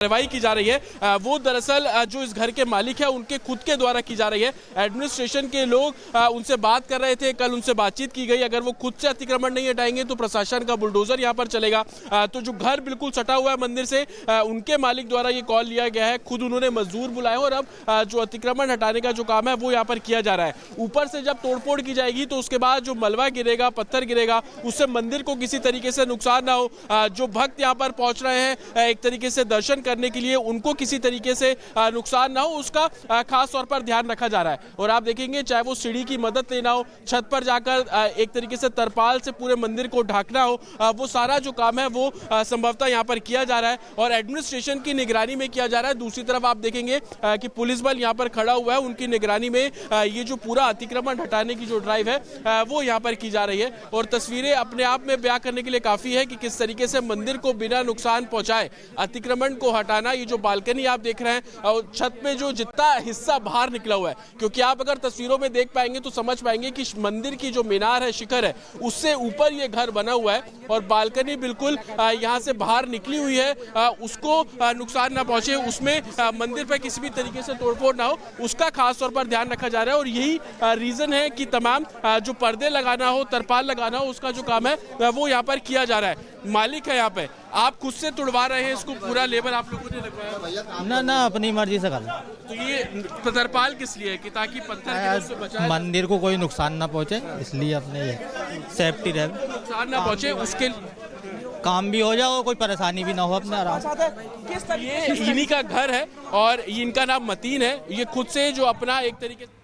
कार्रवाई की जा रही है वो दरअसल जो इस घर के मालिक है उनके खुद के द्वारा की जा रही है। एडमिनिस्ट्रेशन के लोग उनसे बात कर रहे थे, कल उनसे बातचीत की गई। अगर वो खुद से अतिक्रमण नहीं हटाएंगे तो प्रशासन का बुलडोजर यहां पर चलेगा। तो जो घर बिल्कुल सटा हुआ है मंदिर से, उनके मालिक द्वारा ये कॉल लिया गया है, खुद उन्होंने मजदूर बुलाए और अब जो अतिक्रमण हटाने का जो काम है वो यहाँ पर किया जा रहा है। ऊपर से जब तोड़फोड़ की जाएगी तो उसके बाद जो मलबा गिरेगा, पत्थर गिरेगा, उससे मंदिर को किसी तरीके से नुकसान ना हो। जो भक्त यहाँ पर पहुंच रहे हैं एक तरीके से दर्शन करने के लिए, उनको किसी तरीके से नुकसान ना हो, उसका खास तौर पर ध्यान रखा जा रहा है। और आप देखेंगे चाहे वो सीढ़ी की मदद लेना हो, छत पर जाकर एक तरीके से तरपाल से पूरे मंदिर को ढकना हो, वो सारा जो काम है वो संभवतः यहाँ पर किया जा रहा है और एडमिनिस्ट्रेशन की निगरानी में किया जा रहा है। दूसरी तरफ आप देखेंगे कि पुलिस बल यहाँ पर खड़ा हुआ है, उनकी निगरानी में ये जो पूरा अतिक्रमण हटाने की जो ड्राइव है वो यहाँ पर की जा रही है। और तस्वीरें अपने आप में बयां करने के लिए काफी है कि किस तरीके से मंदिर को बिना नुकसान पहुंचाए अतिक्रमण को हटाना। ये जो बालकनी आप देख रहे हैं और छत में जो जितना हिस्सा बाहर निकला हुआ है, क्योंकि आप अगर तस्वीरों में देख पाएंगे तो समझ पाएंगे कि मंदिर की जो मीनार है, शिखर है, उससे ऊपर ये घर बना हुआ है और बालकनी बिल्कुल यहाँ से बाहर निकली हुई है। उसको नुकसान ना पहुंचे, उसमें मंदिर पर किसी भी तरीके से तोड़फोड़ ना हो, उसका खास तौर पर ध्यान रखा जा रहा है। और यही रीजन है कि तमाम जो पर्दे लगाना हो, तरपाल लगाना हो, उसका जो काम है वो यहाँ पर किया जा रहा है। मालिक है यहाँ पे, आप खुद से तुड़वा रहे हैं इसको, पूरा लेबर आप लोगों ने लगवाया? ना अपनी मर्जी से कर। तो ये तरपाल किस लिए है? कि ताकि पत्थर से बचाए, मंदिर को कोई नुकसान ना पहुंचे, इसलिए अपने ये सेफ्टी रहे, नुकसान ना पहुंचे, उसके काम भी हो जाए और कोई परेशानी भी ना हो अपने आराम से। ये इन्हीं का घर है और इनका नाम मतीन है। ये खुद से जो अपना एक तरीके से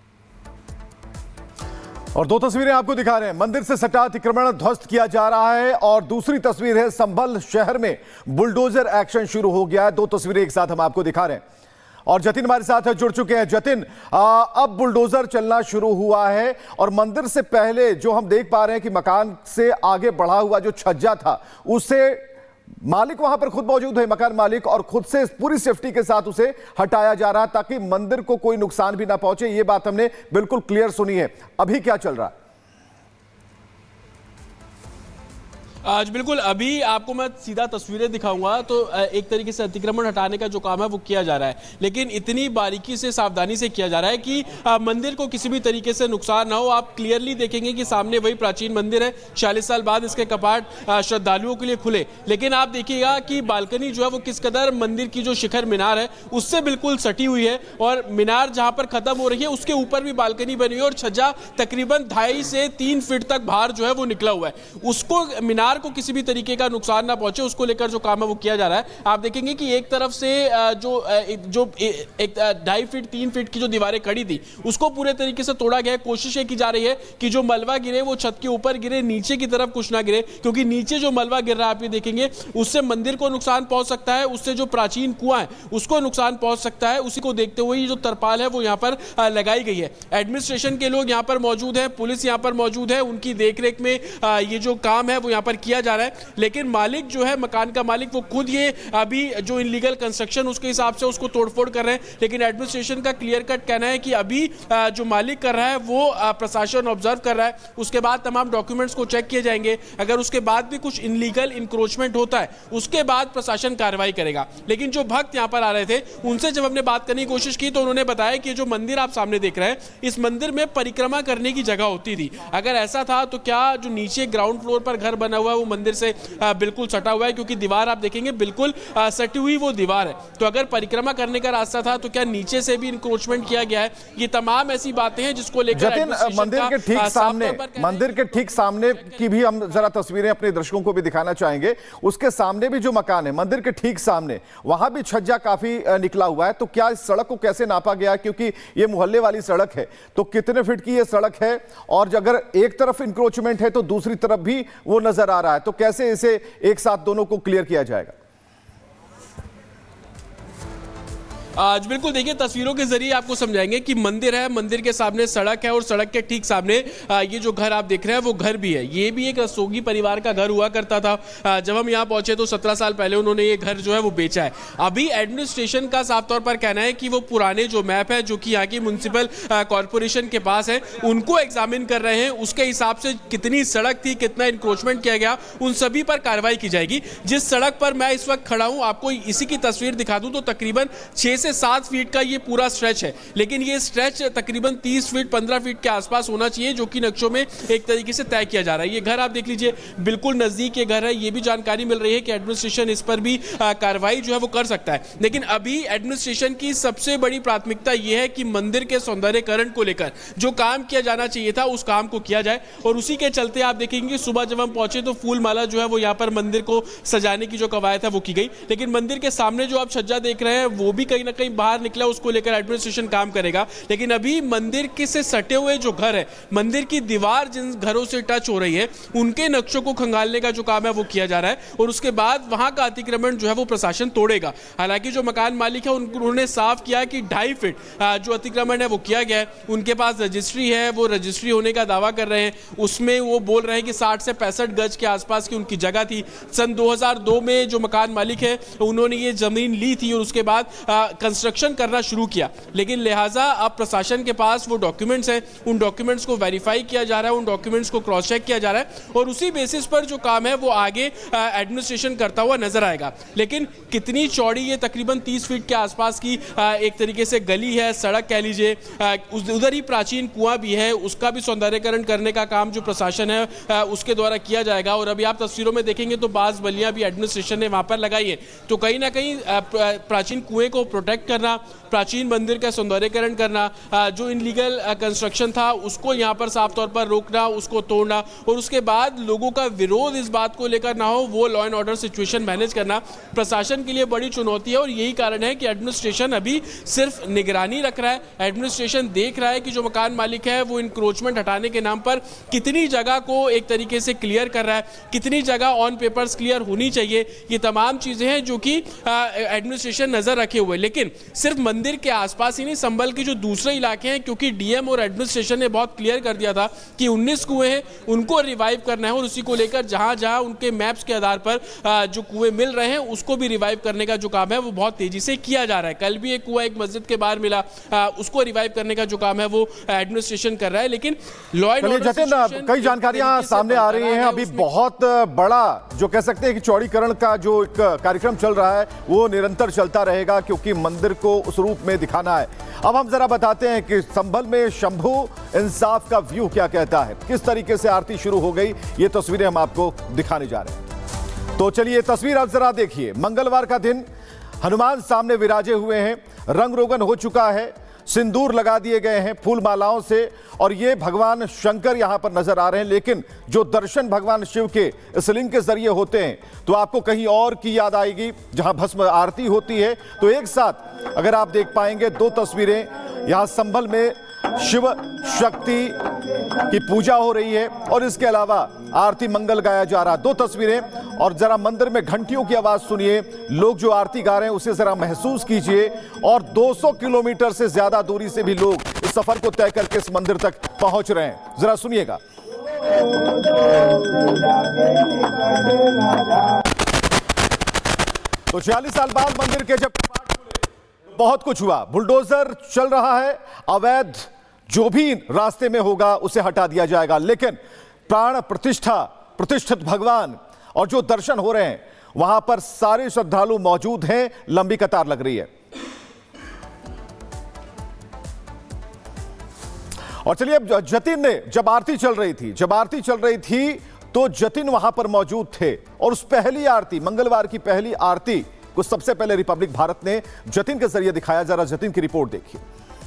और दो तस्वीरें आपको दिखा रहे हैं। मंदिर से सटा अतिक्रमण ध्वस्त किया जा रहा है और दूसरी तस्वीर है संभल शहर में बुलडोजर एक्शन शुरू हो गया है। दो तस्वीरें एक साथ हम आपको दिखा रहे हैं और जतिन हमारे साथ जुड़ चुके हैं। जतिन, अब बुलडोजर चलना शुरू हुआ है और मंदिर से पहले जो हम देख पा रहे हैं कि मकान से आगे बढ़ा हुआ जो छज्जा था, उससे मालिक वहां पर खुद मौजूद है, मकान मालिक, और खुद से पूरी सेफ्टी के साथ उसे हटाया जा रहा है ताकि मंदिर को कोई नुकसान भी ना पहुंचे। ये बात हमने बिल्कुल क्लियर सुनी है। अभी क्या चल रहा है? आज बिल्कुल अभी आपको मैं सीधा तस्वीरें दिखाऊंगा तो एक तरीके से अतिक्रमण हटाने का जो काम है वो किया जा रहा है, लेकिन इतनी बारीकी से, सावधानी से किया जा रहा है कि मंदिर को किसी भी तरीके से नुकसान ना हो। आप क्लियरली देखेंगे कि सामने वही प्राचीन मंदिर है, 40 साल बाद इसके कपाट श्रद्धालुओं के लिए खुले, लेकिन आप देखिएगा कि बालकनी जो है वो किस कदर मंदिर की जो शिखर मीनार है उससे बिल्कुल सटी हुई है और मीनार जहां पर खत्म हो रही है उसके ऊपर भी बालकनी बनी हुई है और छज्जा तकरीबन 2.5 से 3 फीट तक बाहर जो है वो निकला हुआ है। उसको मीनार को किसी भी तरीके का नुकसान ना पहुंचे, उसको लेकर जो काम है वो किया जा रहा है। आप देखेंगे कि एक तरफ से जो 2.5 फीट 3 फीट की जो दीवारें खड़ी थी उसको पूरे तरीके से तोड़ा गया है। कोशिश की जा रही है कि जो मलबा गिरे वो छत के ऊपर गिरे, नीचे की तरफ कुछ ना गिरे, क्योंकि नीचे जो मलबा गिर रहा है आप ये देखेंगे उससे मंदिर को नुकसान पहुंच सकता है, उससे जो प्राचीन कुआं है उसको नुकसान पहुंच सकता है। उसी को देखते हुए ये जो तरपाल है वो यहाँ पर लगाई गई है। एडमिनिस्ट्रेशन के लोग यहाँ पर मौजूद है, पुलिस यहाँ पर मौजूद है, उनकी देखरेख में ये जो काम है वो यहाँ पर किया जा रहा है। लेकिन मालिक जो है, मकान का मालिक, वो खुद ये अभी जो इनलीगल कंस्ट्रक्शन उसके हिसाब से उसको तोड़फोड़ कर रहे हैं, लेकिन एडमिनिस्ट्रेशन का क्लियर कट कहना है कि अभी जो मालिक कर रहा है वो प्रशासन ऑब्जर्व कर रहा है, उसके बाद तमाम डॉक्यूमेंट्स को चेक किए जाएंगे। अगर उसके बाद भी कुछ इनलीगल इंक्रोचमेंट होता है उसके बाद प्रशासन कार्रवाई करेगा। लेकिन जो भक्त यहाँ पर आ रहे थे उनसे जब हमने बात करने की कोशिश की तो उन्होंने बताया कि जो मंदिर आप सामने देख रहे हैं, इस मंदिर में परिक्रमा करने की जगह होती थी। अगर ऐसा था तो क्या जो नीचे ग्राउंड फ्लोर पर घर बना हुआ है वो मंदिर से बिल्कुल सटा हुआ है, क्योंकि दीवार आप देखेंगे बिल्कुल सटी हुई वो दीवार है। तो अगर परिक्रमा करने का रास्ता था तो क्या नीचे से भी इंक्रोचमेंट किया गया है? ये तमाम ऐसी बातें हैं जिसको लेकर मंदिर के ठीक सामने की भी हम जरा तस्वीरें अपने दर्शकों को भी दिखाना चाहेंगे। उसके सामने भी जो मकान है, मंदिर के ठीक सामने, वहां भी छज्जा काफी निकला हुआ है। तो क्या इस सड़क को कैसे नापा गया, क्योंकि ये मोहल्ले वाली सड़क है, तो कितने फीट की ये सड़क है और अगर एक तरफ इंक्रोचमेंट है तो दूसरी तरफ भी वो नजर आ रहा है, तो कैसे इसे एक साथ दोनों को क्लियर किया जाएगा? आज बिल्कुल देखिए, तस्वीरों के जरिए आपको समझाएंगे कि मंदिर है, मंदिर के सामने सड़क है और सड़क के ठीक सामने ये जो घर आप देख रहे हैं वो घर भी है। ये भी एक रस्तोगी परिवार का घर हुआ करता था। जब हम यहाँ पहुंचे तो 17 साल पहले उन्होंने ये घर जो है वो बेचा है। अभी एडमिनिस्ट्रेशन का साफ तौर पर कहना है कि वो पुराने जो मैप है जो कि यहाँ की म्युनिसिपल कॉर्पोरेशन के पास है उनको एग्जामिन कर रहे हैं। उसके हिसाब से कितनी सड़क थी, कितना इंक्रोचमेंट किया गया, उन सभी पर कार्रवाई की जाएगी। जिस सड़क पर मैं इस वक्त खड़ा हूं आपको इसी की तस्वीर दिखा दूं तो तकरीबन 6 से 7 फीट का ये पूरा स्ट्रेच है, लेकिन ये स्ट्रेच तकरीबन 30 फीट 15 फीट के आसपास होना चाहिए, जो कि नक्शों में एक तरीके से तय किया जा रहा है। ये घर आप देख लीजिए, बिल्कुल नजदीक ये घर है। ये भी जानकारी मिल रही है कि एडमिनिस्ट्रेशन इस पर भी कार्रवाई जो है वो कर सकता है। लेकिन अभी एडमिनिस्ट्रेशन की सबसे बड़ी प्राथमिकता ये है कि मंदिर के सौंदर्यीकरण को लेकर जो काम किया जाना चाहिए था उस काम को किया जाए, और उसी के चलते आप देखेंगे सुबह जब हम पहुंचे तो फूल माला जो है वो यहाँ पर मंदिर को सजाने की जो कवायद है वो की गई। लेकिन मंदिर के सामने जो आप छज्जा देख रहे हैं वो भी कहीं ना कहीं बाहर निकला, उसको लेकर एडमिनिस्ट्रेशन काम करेगा। लेकिन अभी मंदिर के से सटे हुए जो घर है, मंदिर की दीवार जिन घरों से टच हो रही है उनके नक्शों को खंगालने का जो काम है वो किया जा रहा है, और उसके बाद वहां का अतिक्रमण जो है वो प्रशासन तोड़ेगा। हालांकि जो मकान मालिक है उन्होंने साफ किया कि 2.5 फीट जो अतिक्रमण है वो किया गया है। उनके पास रजिस्ट्री है, वो रजिस्ट्री होने का दावा कर रहे हैं। उसमें वो बोल रहे हैं कि 60 से 65 गज के आसपास की उनकी जगह थी। सन 2002 में जो मकान मालिक है उन्होंने ये जमीन ली थी और उसके बाद कंस्ट्रक्शन करना शुरू किया। लेकिन लिहाजा अब प्रशासन के पास वो डॉक्यूमेंट्स हैं, उन डॉक्यूमेंट्स को वेरीफाई किया जा रहा है, उन डॉक्यूमेंट्स को क्रॉस चेक किया जा रहा है, और उसी बेसिस पर जो काम है वो आगे एडमिनिस्ट्रेशन करता हुआ नजर आएगा। लेकिन कितनी चौड़ी, ये तकरीबन 30 फीट के आसपास की एक तरीके से गली है, सड़क कह लीजिए, उधर ही प्राचीन कुआं भी है, उसका भी सौंदर्यीकरण करने का काम जो प्रशासन है उसके द्वारा किया जाएगा। और अभी आप तस्वीरों में देखेंगे तो बाज बल्लियां भी एडमिनिस्ट्रेशन ने वहां पर लगाई है। तो कहीं ना कहीं प्राचीन कुएं को प्रोटेक्ट करना, प्राचीन मंदिर का सौंदर्यीकरण करना, जो इनलीगल कंस्ट्रक्शन था उसको यहाँ पर साफ तौर पर रोकना, उसको तोड़ना, और उसके बाद लोगों का विरोध इस बात को लेकर ना हो, वो law and order situation manage करना प्रशासन के लिए बड़ी चुनौती है। और यही कारण है कि एडमिनिस्ट्रेशन अभी सिर्फ निगरानी रख रहा है। एडमिनिस्ट्रेशन देख रहा है कि जो मकान मालिक है वो इंक्रोचमेंट हटाने के नाम पर कितनी जगह को एक तरीके से क्लियर कर रहा है, कितनी जगह ऑन पेपर्स क्लियर होनी चाहिए। ये तमाम चीजें हैं जो कि एडमिनिस्ट्रेशन नजर रखे हुए। लेकिन सिर्फ मंदिर के आसपास ही नहीं, संभल के जो दूसरे इलाके हैं, क्योंकि डीएम और एडमिनिस्ट्रेशन ने बहुत क्लियर कर दिया था कि 19 कुएं हैं उनको रिवाइव करना है, और उसी को लेकर जहां जहां उनके मैप्स के आधार पर जो कुएं मिल रहे हैं उसको भी रिवाइव करने का जो काम है वो बहुत तेजी से किया जा रहा है। कल भी एक कुआं एक मस्जिद के बाहर मिला, उसको रिवाइव करने का जो काम है वो एडमिनिस्ट्रेशन कर रहा है। लेकिन लॉ एंड ऑर्डर जतिन, कई जानकारियां सामने आ रही हैं। अभी बहुत बड़ा जो कह सकते हैं कि चौड़ीकरण का जो एक कार्यक्रम चल रहा है वो निरंतर चलता रहेगा, क्योंकि मंदिर को उस रूप में दिखाना है। अब हम जरा बताते हैं कि संभल में शंभू इंसाफ का व्यू क्या कहता है, किस तरीके से आरती शुरू हो गई, ये तस्वीरें हम आपको दिखाने जा रहे हैं। तो चलिए तस्वीर आप जरा देखिए। मंगलवार का दिन, हनुमान सामने विराजे हुए हैं, रंग रोगन हो चुका है, सिंदूर लगा दिए गए हैं फूल मालाओं से, और ये भगवान शंकर यहां पर नजर आ रहे हैं। लेकिन जो दर्शन भगवान शिव के इस लिंग के जरिए होते हैं तो आपको कहीं और की याद आएगी जहां भस्म आरती होती है। तो एक साथ अगर आप देख पाएंगे 2 तस्वीरें, यहां संभल में शिव शक्ति की पूजा हो रही है और इसके अलावा आरती मंगल गाया जा रहा है। 2 तस्वीरें, और जरा मंदिर में घंटियों की आवाज सुनिए, लोग जो आरती गा रहे हैं उसे जरा महसूस कीजिए। और 200 किलोमीटर से ज्यादा दूरी से भी लोग इस सफर को तय करके इस मंदिर तक पहुंच रहे हैं, जरा सुनिएगा। तो 46 साल बाद मंदिर के जब बहुत कुछ हुआ, बुलडोजर चल रहा है, अवैध जो भी रास्ते में होगा उसे हटा दिया जाएगा। लेकिन प्राण प्रतिष्ठा, प्रतिष्ठित भगवान और जो दर्शन हो रहे हैं वहां पर सारे श्रद्धालु मौजूद हैं, लंबी कतार लग रही है। और चलिए, अब जतिन ने जब आरती चल रही थी तो जतिन वहां पर मौजूद थे, और उस पहली आरती, मंगलवार की पहली आरती को सबसे पहले रिपब्लिक भारत ने जतिन के जरिए दिखाया। जरा जतिन की रिपोर्ट देखिए।